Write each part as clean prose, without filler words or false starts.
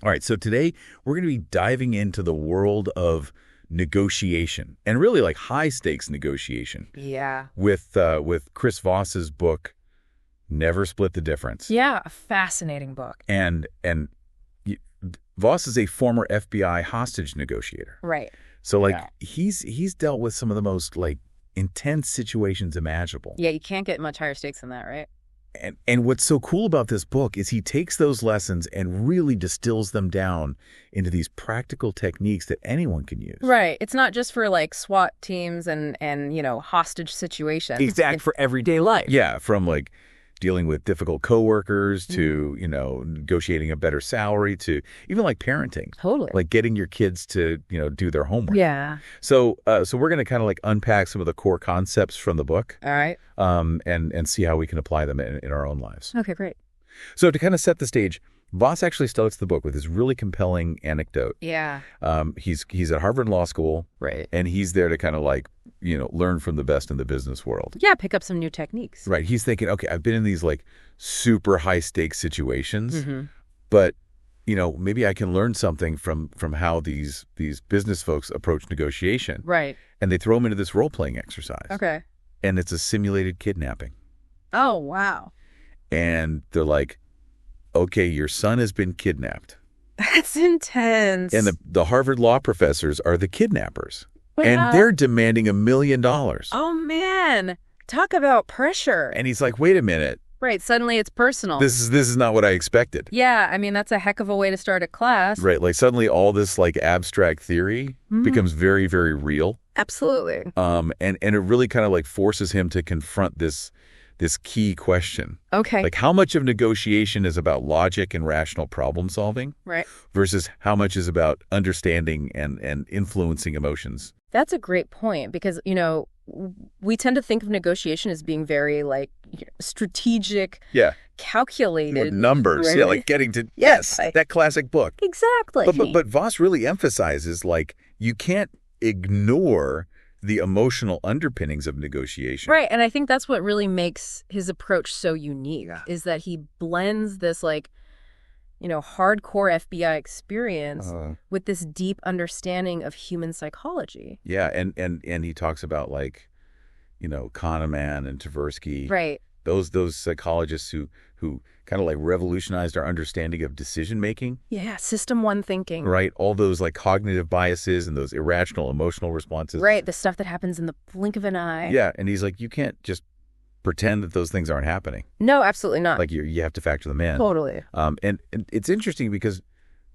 All right, so today we're going to be diving into the world of negotiation, and really like high-stakes negotiation. Yeah. With Chris Voss's book, Never Split the Difference. Yeah, a fascinating book. And Voss is a former FBI hostage negotiator. Right. So like he's dealt with some of the most like intense situations imaginable. Yeah, you can't get much higher stakes than that, right? And what's so cool about this book is he takes those lessons and really distills them down into these practical techniques that anyone can use. Right. It's not just for like SWAT teams and hostage situations. Exact for everyday life. Yeah, from like dealing with difficult coworkers to, negotiating a better salary to even like parenting. Totally. Like getting your kids to, do their homework. Yeah. So we're going to kind of like unpack some of the core concepts from the book. All right. And see how we can apply them in our own lives. Okay, great. So to kind of set the stage, Voss actually starts the book with this really compelling anecdote. Yeah. He's at Harvard Law School. Right. And he's there to kind of like, learn from the best in the business world. Yeah, pick up some new techniques. Right. He's thinking, okay, I've been in these like super high stakes situations, Mm-hmm. but maybe I can learn something from how these business folks approach negotiation. Right. And they throw him into this role playing exercise. Okay. And it's a simulated kidnapping. Oh, wow. And they're like, okay, your son has been kidnapped. That's intense. And the Harvard law professors are the kidnappers. Wow. And they're demanding $1 million. Oh, man. Talk about pressure. And he's like, wait a minute. Right. Suddenly it's personal. This is not what I expected. Yeah. I mean, that's a heck of a way to start a class. Right. Like suddenly all this like abstract theory becomes very, very real. Absolutely. And it really kind of like forces him to confront this key question. Okay. Like how much of negotiation is about logic and rational problem solving? Right. Versus how much is about understanding and influencing emotions? That's a great point because, we tend to think of negotiation as being very like strategic, calculated. With numbers. Right? Yeah, like getting to, yes, that classic book. Exactly. But Voss really emphasizes like you can't ignore the emotional underpinnings of negotiation. Right. And I think that's what really makes his approach so unique is that he blends this like, hardcore FBI experience with this deep understanding of human psychology. Yeah. And he talks about like, Kahneman and Tversky. Right. Those psychologists who kind of like revolutionized our understanding of decision making. Yeah, system one thinking. Right, all those like cognitive biases and those irrational emotional responses. Right, the stuff that happens in the blink of an eye. Yeah, and he's like, you can't just pretend that those things aren't happening. No, absolutely not. Like you have to factor them in. Totally. And it's interesting because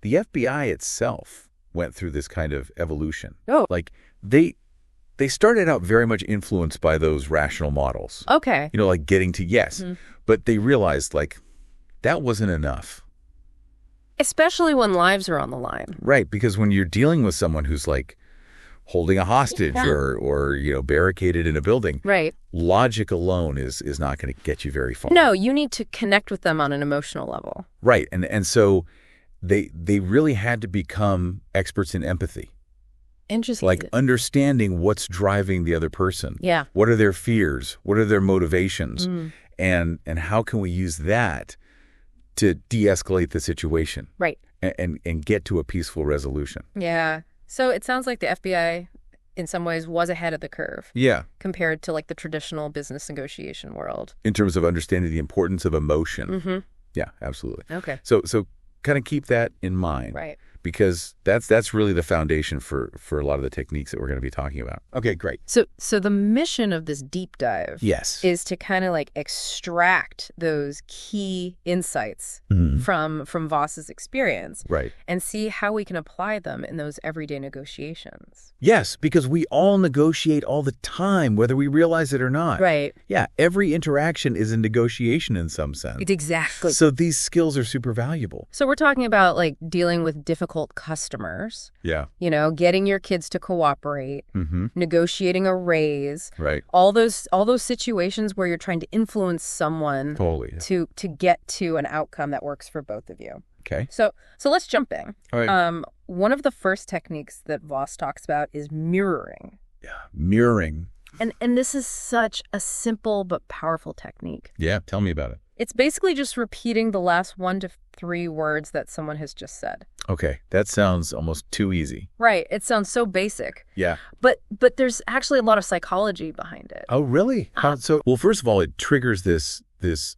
the FBI itself went through this kind of evolution. Oh, like they started out very much influenced by those rational models. Okay. Like getting to yes. Mm-hmm. But they realized like that wasn't enough. Especially when lives are on the line. Right, because when you're dealing with someone who's like holding a hostage or barricaded in a building, right, logic alone is not going to get you very far. No, you need to connect with them on an emotional level. Right, and so they really had to become experts in empathy. Interesting. Like understanding what's driving the other person. Yeah. What are their fears? What are their motivations? And how can we use that to de-escalate the situation? Right. And get to a peaceful resolution. Yeah. So it sounds like the FBI in some ways was ahead of the curve. Yeah. Compared to like the traditional business negotiation world. In terms of understanding the importance of emotion. Mm-hmm. Yeah, absolutely. Okay. So kind of keep that in mind. Right. Because that's really the foundation for a lot of the techniques that we're going to be talking about. Okay, great. So the mission of this deep dive is to kind of like extract those key insights from Voss's experience. Right. And see how we can apply them in those everyday negotiations. Yes, because we all negotiate all the time, whether we realize it or not. Right. Yeah, every interaction is a negotiation in some sense. Exactly. So these skills are super valuable. So we're talking about like dealing with difficult customers. Yeah. Getting your kids to cooperate, negotiating a raise. Right. All those situations where you're trying to influence someone to get to an outcome that works for both of you. Okay. So let's jump in. All right. One of the first techniques that Voss talks about is mirroring. Yeah, mirroring. And this is such a simple but powerful technique. Yeah, tell me about it. It's basically just repeating the last 1 to 3 words that someone has just said. Okay, that sounds almost too easy. Right. It sounds so basic. Yeah. But there's actually a lot of psychology behind it. Oh, really? How so? Well, first of all, it triggers this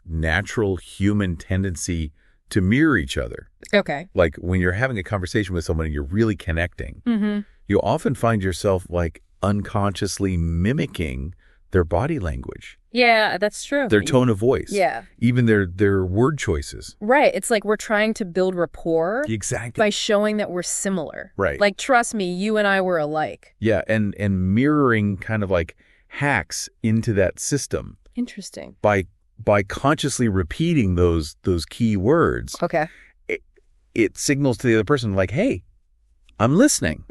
natural human tendency to mirror each other. Okay. Like when you're having a conversation with someone and you're really connecting, you often find yourself like unconsciously mimicking their body language. Yeah, that's true. Their tone of voice. Yeah. Even their word choices. Right. It's like we're trying to build rapport Exactly. by showing that we're similar. Right. Like, trust me, you and I were alike. Yeah, and mirroring kind of like hacks into that system Interesting. by consciously repeating those key words. Okay. It signals to the other person like, hey, I'm listening.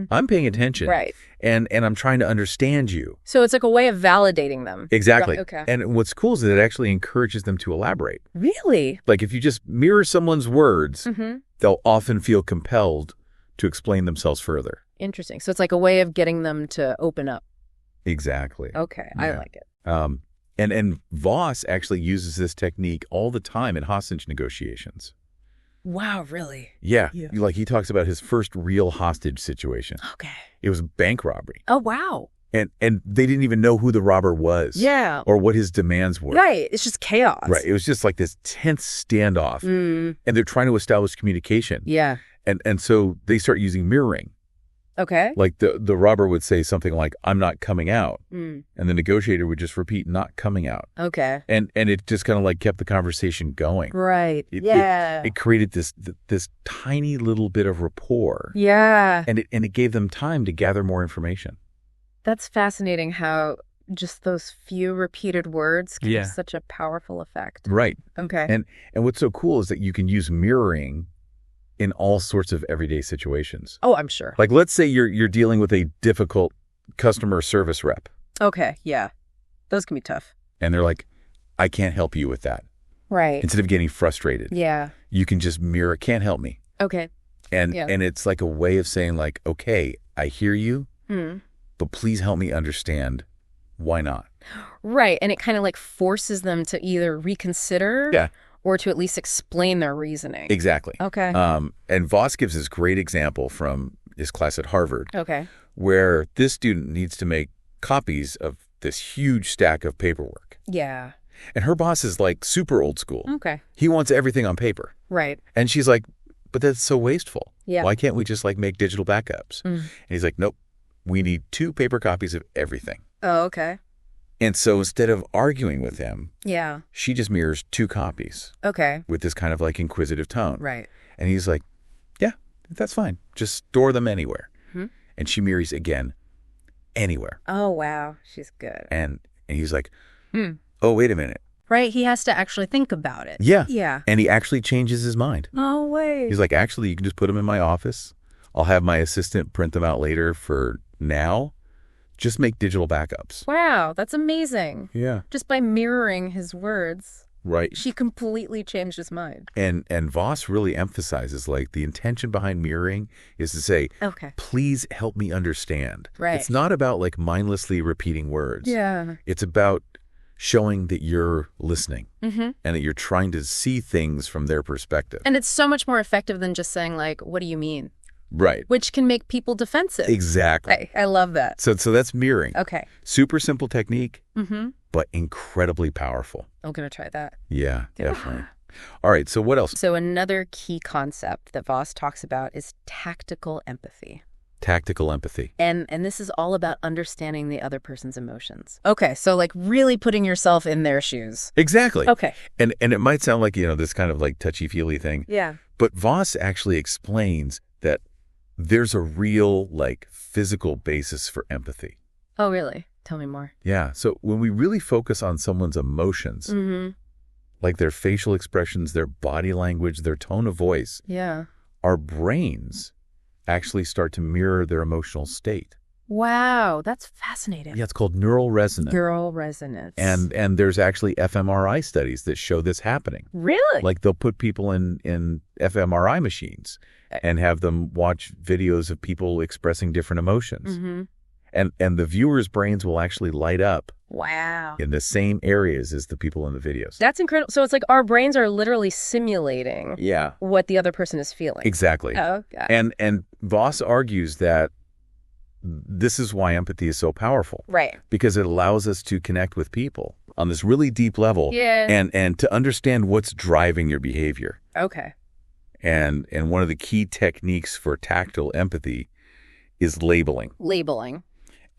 I'm paying attention. Right. And I'm trying to understand you. So it's like a way of validating them. Exactly. Right, okay. And what's cool is that it actually encourages them to elaborate. Really? Like if you just mirror someone's words, they'll often feel compelled to explain themselves further. Interesting. So it's like a way of getting them to open up. Exactly. Okay. I like it. And Voss actually uses this technique all the time in hostage negotiations. Wow, really? Yeah. Like he talks about his first real hostage situation. Okay. It was bank robbery. Oh, wow. And they didn't even know who the robber was. Yeah. Or what his demands were. Right. It's just chaos. Right. It was just like this tense standoff. And they're trying to establish communication. Yeah. And so they start using mirroring. Okay. Like the robber would say something like, I'm not coming out. And the negotiator would just repeat, not coming out. Okay. And it just kind of like kept the conversation going. Right. It created this tiny little bit of rapport. Yeah. And it gave them time to gather more information. That's fascinating how just those few repeated words can have such a powerful effect. Right. Okay. And what's so cool is that you can use mirroring in all sorts of everyday situations. Oh, I'm sure. Like let's say you're dealing with a difficult customer service rep. Okay, yeah. Those can be tough. And they're like, I can't help you with that. Right. Instead of getting frustrated. Yeah. You can just mirror, can't help me. Okay. And it's like a way of saying like, okay, I hear you, but please help me understand why not. Right. And it kind of like forces them to either reconsider or to at least explain their reasoning. Exactly. Okay. And Voss gives this great example from his class at Harvard. Okay. Where this student needs to make copies of this huge stack of paperwork. Yeah. And her boss is like super old school. Okay. He wants everything on paper. Right. And she's like, but that's so wasteful. Yeah. Why can't we just like make digital backups? And he's like, nope, we need 2 paper copies of everything. Oh, okay. And so instead of arguing with him, she just mirrors 2 copies. Okay. With this kind of like inquisitive tone. Right. And he's like, yeah, that's fine. Just store them anywhere. And she mirrors again, anywhere. Oh, wow. She's good. And he's like, oh, wait a minute. Right. He has to actually think about it. Yeah. Yeah. And he actually changes his mind. No way. He's like, actually, you can just put them in my office. I'll have my assistant print them out later for now. Just make digital backups. Wow. That's amazing. Yeah. Just by mirroring his words. Right. She completely changed his mind. And Voss really emphasizes like the intention behind mirroring is to say, okay, please help me understand. Right. It's not about like mindlessly repeating words. Yeah. It's about showing that you're listening and that you're trying to see things from their perspective. And it's so much more effective than just saying like, what do you mean? Right. Which can make people defensive. Exactly. I love that. So that's mirroring. Okay. Super simple technique, but incredibly powerful. I'm going to try that. Yeah, definitely. All right. So what else? So another key concept that Voss talks about is tactical empathy. Tactical empathy. And this is all about understanding the other person's emotions. Okay. So like really putting yourself in their shoes. Exactly. Okay. And it might sound like, this kind of like touchy-feely thing. Yeah. But Voss actually explains that there's a real like physical basis for empathy. Oh, really? Tell me more. Yeah. So when we really focus on someone's emotions, like their facial expressions, their body language, their tone of voice, our brains actually start to mirror their emotional state. Wow, that's fascinating. Yeah, it's called neural resonance. Neural resonance. And there's actually fMRI studies that show this happening. Really? Like they'll put people in fMRI machines and have them watch videos of people expressing different emotions. And the viewers' brains will actually light up Wow. in the same areas as the people in the videos. That's incredible. So it's like our brains are literally simulating what the other person is feeling. Exactly. Oh, God. And Voss argues that this is why empathy is so powerful. Right. Because it allows us to connect with people on this really deep level. Yeah. And to understand what's driving your behavior. Okay. And one of the key techniques for tactile empathy is labeling. Labeling.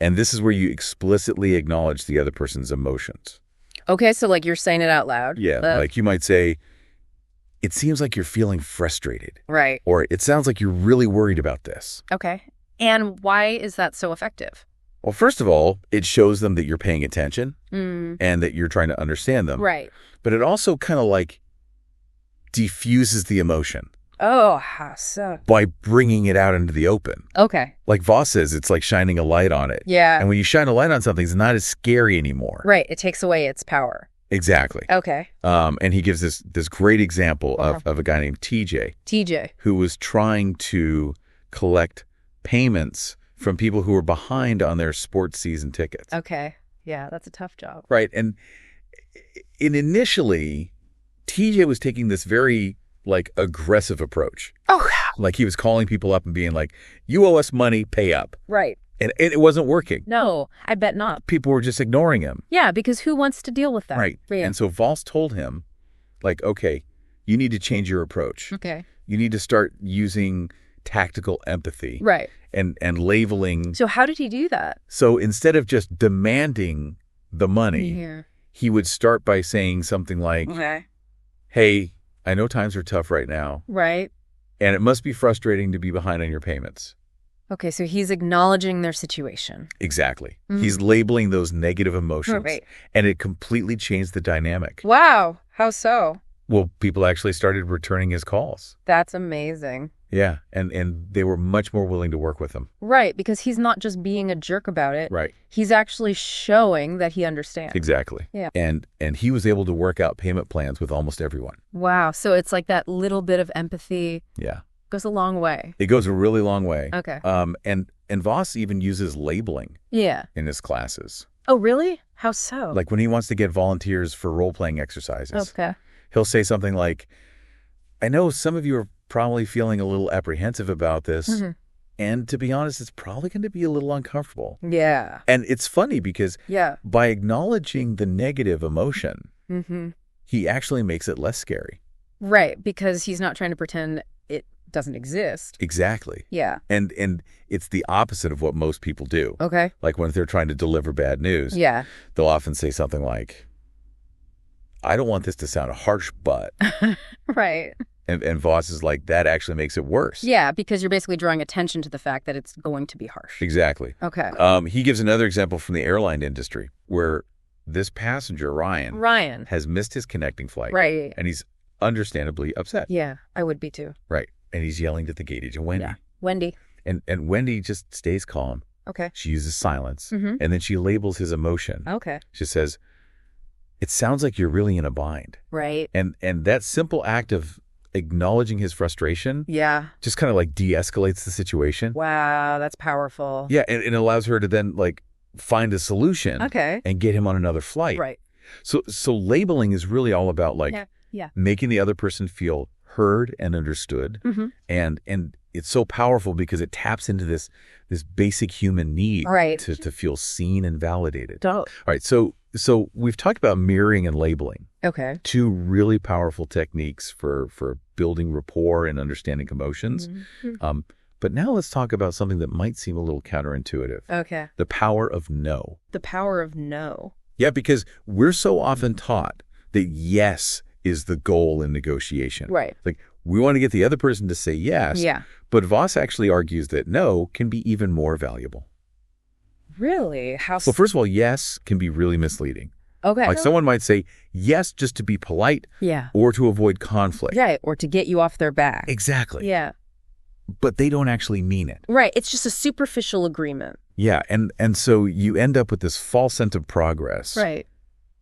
And this is where you explicitly acknowledge the other person's emotions. Okay, so like you're saying it out loud. Yeah, like you might say, it seems like you're feeling frustrated. Right. Or it sounds like you're really worried about this. Okay. And why is that so effective? Well, first of all, it shows them that you're paying attention and that you're trying to understand them. Right. But it also kind of like diffuses the emotion. Oh, how so? By bringing it out into the open. Okay. Like Voss says, it's like shining a light on it. Yeah. And when you shine a light on something, it's not as scary anymore. Right. It takes away its power. Exactly. Okay. And he gives this great example of a guy named TJ. TJ. Who was trying to collect payments from people who were behind on their sports season tickets. Okay. Yeah, that's a tough job. Right. And initially, TJ was taking this very like aggressive approach. Oh. Like he was calling people up and being like, you owe us money, pay up. Right. And it wasn't working. No, I bet not. People were just ignoring him. Yeah, because who wants to deal with that? Right. Yeah. And so Voss told him, like, okay, you need to change your approach. Okay. You need to start using tactical empathy. Right. And labeling. So how did he do that? So instead of just demanding the money, he would start by saying something like, hey, I know times are tough right now. Right. And it must be frustrating to be behind on your payments. Okay, so he's acknowledging their situation. Exactly. He's labeling those negative emotions. Right. And it completely changed the dynamic. Wow. How so? Well, people actually started returning his calls. That's amazing. Yeah. And they were much more willing to work with him. Right, because he's not just being a jerk about it. Right. He's actually showing that he understands. Exactly. Yeah. And he was able to work out payment plans with almost everyone. Wow. So it's like that little bit of empathy. Yeah. Goes a long way. It goes a really long way. Okay. And Voss even uses labeling in his classes. Oh, really? How so? Like when he wants to get volunteers for role-playing exercises. Okay. He'll say something like, I know some of you are probably feeling a little apprehensive about this. And to be honest, it's probably going to be a little uncomfortable. Yeah. And it's funny because by acknowledging the negative emotion, he actually makes it less scary. Right, because he's not trying to pretend it doesn't exist. Exactly. Yeah. And it's the opposite of what most people do. Okay. Like when they're trying to deliver bad news, they'll often say something like, I don't want this to sound harsh, but. Right. And Voss is like, that actually makes it worse. Yeah, because you're basically drawing attention to the fact that it's going to be harsh. Exactly. Okay. He gives another example from the airline industry where this passenger, Ryan, has missed his connecting flight. Right. And he's understandably upset. Yeah, I would be too. Right. And he's yelling to the gate agent, Wendy. Yeah. Wendy. And Wendy just stays calm. Okay. She uses silence. And then she labels his emotion. Okay. She says, it sounds like you're really in a bind. Right. And that simple act of acknowledging his frustration just kind of like de-escalates the situation. Wow, that's powerful. Yeah, and it allows her to then like find a solution and get him on another flight. Right. So labeling is really all about like making the other person feel heard and understood. And it's so powerful because it taps into this basic human need to feel seen and validated. All right, so we've talked about mirroring and labeling. Okay. Two really powerful techniques for building rapport and understanding emotions. But now let's talk about something that might seem a little counterintuitive. Okay. The power of no. The power of no. Yeah, because we're so often taught that yes is the goal in negotiation. Right. Like we want to get the other person to say yes. Yeah. But Voss actually argues that no can be even more valuable. Really? How? Well, first of all, yes can be really misleading. Okay. Like someone might say yes just to be polite or to avoid conflict. Right, or to get you off their back. Exactly. Yeah. But they don't actually mean it. Right. It's just a superficial agreement. Yeah. And so you end up with this false sense of progress. Right.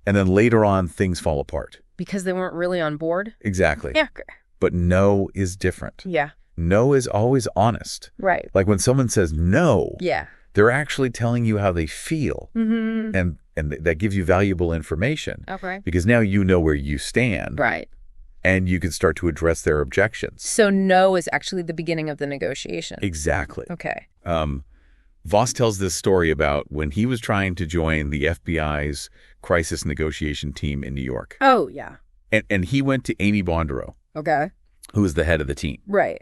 And then later on, things fall apart. Because they weren't really on board? Exactly. Yeah. But no is different. Yeah. No is always honest. Right. Like when someone says no, they're actually telling you how they feel. And that gives you valuable information. Okay. Because now you know where you stand. Right. And you can start to address their objections. So no is actually the beginning of the negotiation. Exactly. Okay. Voss tells this story about when he was trying to join the FBI's crisis negotiation team in New York. Oh, yeah. And he went to Amy Bondurant, Okay. who was the head of the team. Right.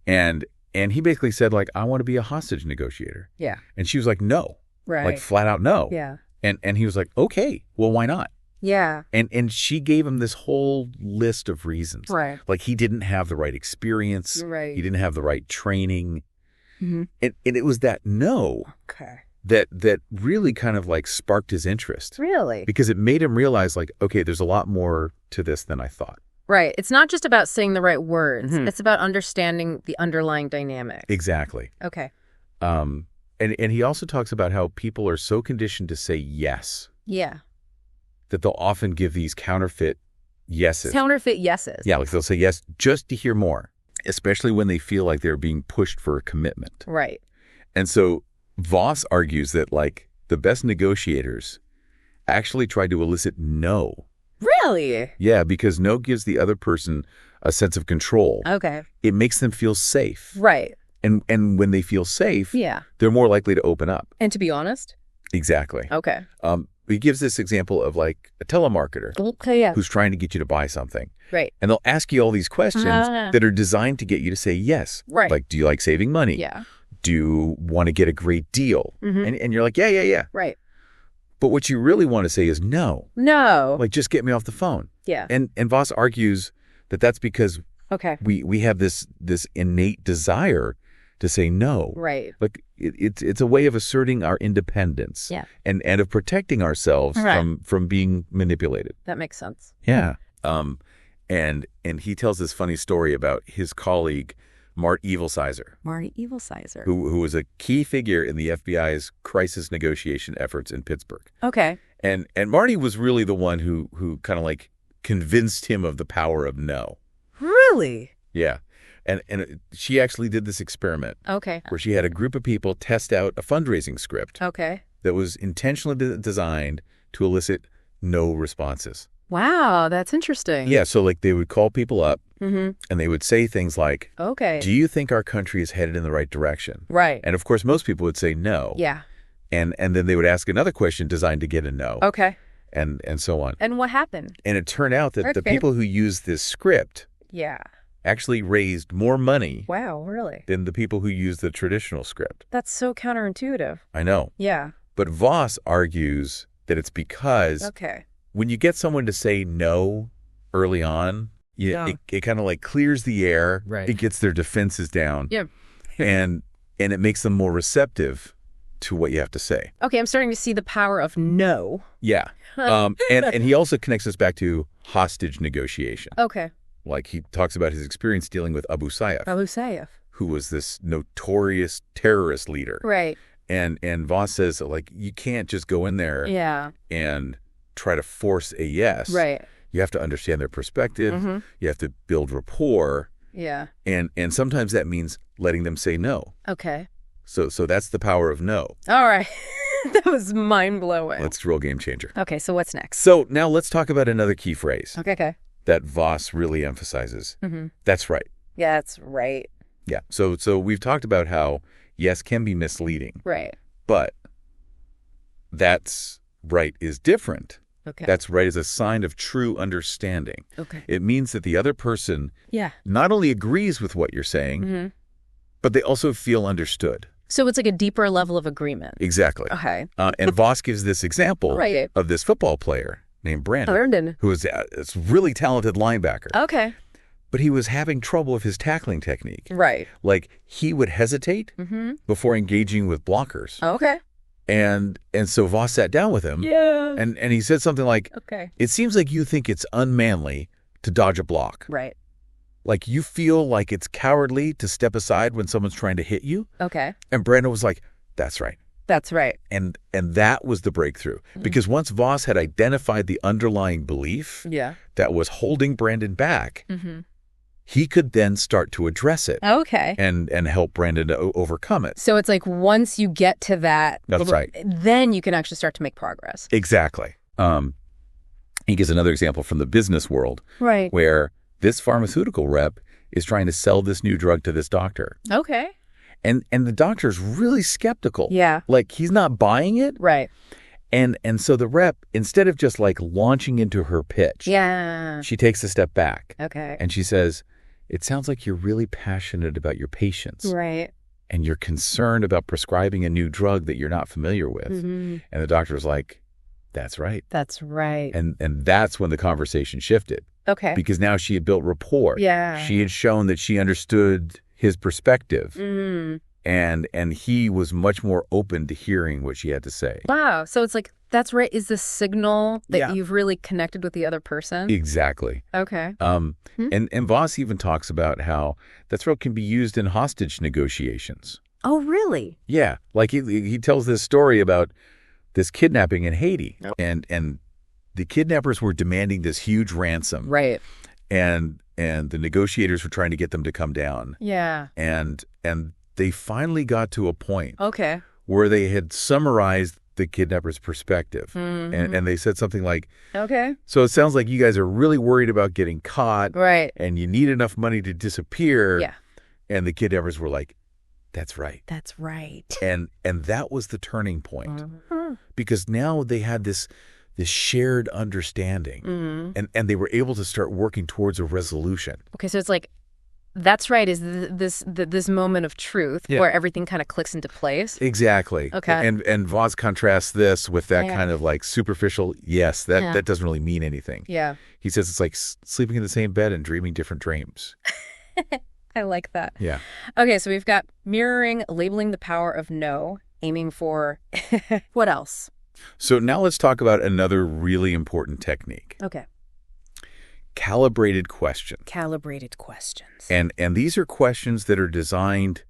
And he basically said, like, I want to be a hostage negotiator. Yeah. And she was like, no. Right. Like, flat out no. Yeah. And he was like, okay, well, why not? Yeah. And she gave him this whole list of reasons. Right. Like, he didn't have the right experience. Right. He didn't have the right training. Mm-hmm. And it was that no Okay. that really kind of like sparked his interest. Really? Because it made him realize, like, okay, there's a lot more to this than I thought. Right. It's not just about saying the right words. It's about understanding the underlying dynamic. Exactly. Okay. And he also talks about how people are so conditioned to say yes Yeah. that they'll often give these counterfeit yeses. Counterfeit yeses. Yeah, like they'll say yes just to hear more, especially when they feel like they're being pushed for a commitment. Right. And so Voss argues that, like, the best negotiators actually try to elicit no. Really? Yeah, because no gives the other person a sense of control. Okay. It makes them feel safe. Right. And when they feel safe, Yeah. they're more likely to open up. And to be honest? Exactly. Okay. He gives this example of, like, a telemarketer Okay, yeah. who's trying to get you to buy something. Right. And they'll ask you all these questions that are designed to get you to say yes. Right. Like, do you like saving money? Yeah. Do you want to get a great deal? And you're like, yeah. Right. But what you really want to say is no. No. Like, just get me off the phone. Yeah. And Voss argues that that's because Okay. we have this innate desire to say no. Right. Like, it's a way of asserting our independence. Yeah. And of protecting ourselves from being manipulated. That makes sense. Yeah. And he tells this funny story about his colleague, Mart Evilsizer. Marty Evilsizer. Who was a key figure in the FBI's crisis negotiation efforts in Pittsburgh. Okay. And Marty was really the one who kind of like convinced him of the power of no. Really? Yeah. And she actually did this experiment. Okay. Where she had a group of people test out a fundraising script. Okay. That was intentionally designed to elicit no responses. Wow, that's interesting. Yeah, so like they would call people up and they would say things like, okay, do you think our country is headed in the right direction? Right. And of course, most people would say no. Yeah. And then they would ask another question designed to get a no. Okay. And so on. And what happened? And it turned out that the people who used this script actually raised more money. Wow, really? Than the people who used the traditional script. That's so counterintuitive. I know. Yeah. But Voss argues that it's because when you get someone to say no early on, it kind of like clears the air. Right. It gets their defenses down. Yeah. And it makes them more receptive to what you have to say. Okay, I'm starting to see the power of no. Yeah. And he also connects us back to hostage negotiation. Okay. Like he talks about his experience dealing with Abu Sayyaf. Abu Sayyaf. Who was this notorious terrorist leader. Right. And Voss says, like, you can't just go in there and try to force a yes. Right. You have to understand their perspective. You have to build rapport. Yeah. And sometimes that means letting them say no. Okay. So that's the power of no. All right. That was mind-blowing. Let's roll Game Changer. Okay, so what's next? So now let's talk about another key phrase. Okay. That Voss really emphasizes. That's right. Yeah, that's right. Yeah. So we've talked about how yes can be misleading. Right. But that's right is different. Okay. That's right is a sign of true understanding. Okay. It means that the other person not only agrees with what you're saying, but they also feel understood. So it's like a deeper level of agreement. Exactly. Okay. And Voss gives this example of this football player named Brandon. Who is a really talented linebacker. Okay. But he was having trouble with his tackling technique. Right. Like he would hesitate before engaging with blockers. Okay. And so Voss sat down with him. Yeah. And he said something like, okay, it seems like you think it's unmanly to dodge a block. Right. Like you feel like it's cowardly to step aside when someone's trying to hit you. Okay. And Brandon was like, that's right. That's right. And that was the breakthrough. Because once Voss had identified the underlying belief that was holding Brandon back, he could then start to address it. Okay. And help Brandon to overcome it. So it's like once you get to that, that's right, then you can actually start to make progress. Exactly. He gives another example from the business world, right, where this pharmaceutical rep is trying to sell this new drug to this doctor. Okay. And the doctor's really skeptical. Yeah. Like, he's not buying it. Right. And so the rep, instead of just like launching into her pitch, she takes a step back. Okay. And she says, it sounds like you're really passionate about your patients. Right. And you're concerned about prescribing a new drug that you're not familiar with. Mm-hmm. And the doctor's like, that's right. That's right. And that's when the conversation shifted. Okay. Because now she had built rapport. Yeah. She had shown that she understood his perspective. Mm. And he was much more open to hearing what she had to say. Wow. So it's like, that's right, is the signal that you've really connected with the other person? Exactly. Okay. And Voss even talks about how that's what can be used in hostage negotiations. Oh, really? Yeah. Like he tells this story about this kidnapping in Haiti. Yep. And the kidnappers were demanding this huge ransom. Right. And the negotiators were trying to get them to come down. Yeah. And they finally got to a point where they had summarized the kidnapper's perspective. Mm-hmm. And they said something like, okay, so it sounds like you guys are really worried about getting caught. Right. And you need enough money to disappear. Yeah. And the kidnappers were like, that's right. That's right. And that was the turning point. Mm-hmm. Because now they had this shared understanding. Mm-hmm. And they were able to start working towards a resolution. Okay, so it's like, that's right, is this moment of truth where everything kind of clicks into place? Exactly. Okay. And Voss contrasts this with that kind of like superficial, that doesn't really mean anything. Yeah. He says it's like sleeping in the same bed and dreaming different dreams. I like that. Yeah. Okay, so we've got mirroring, labeling the power of no, aiming for what else? So now let's talk about another really important technique. Okay. Calibrated questions. Calibrated questions. And these are questions that are designed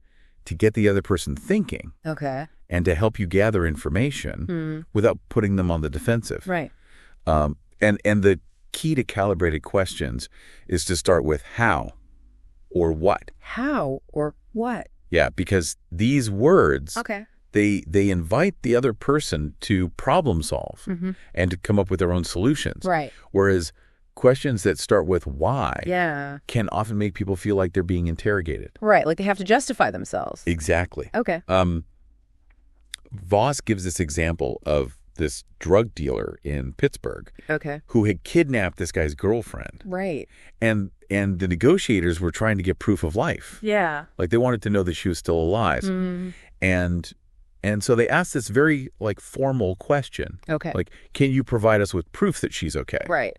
to get the other person thinking. Okay. And to help you gather information without putting them on the defensive. Right. And the key to calibrated questions is to start with how or what. How or what? Yeah, because these words, they invite the other person to problem solve and to come up with their own solutions. Right. Whereas questions that start with why can often make people feel like they're being interrogated. Right, like they have to justify themselves. Exactly. Okay. Voss gives this example of this drug dealer in Pittsburgh who had kidnapped this guy's girlfriend. Right. And the negotiators were trying to get proof of life. Yeah. Like they wanted to know that she was still alive. And so they asked this very like formal question. Okay. Like, can you provide us with proof that she's okay? Right.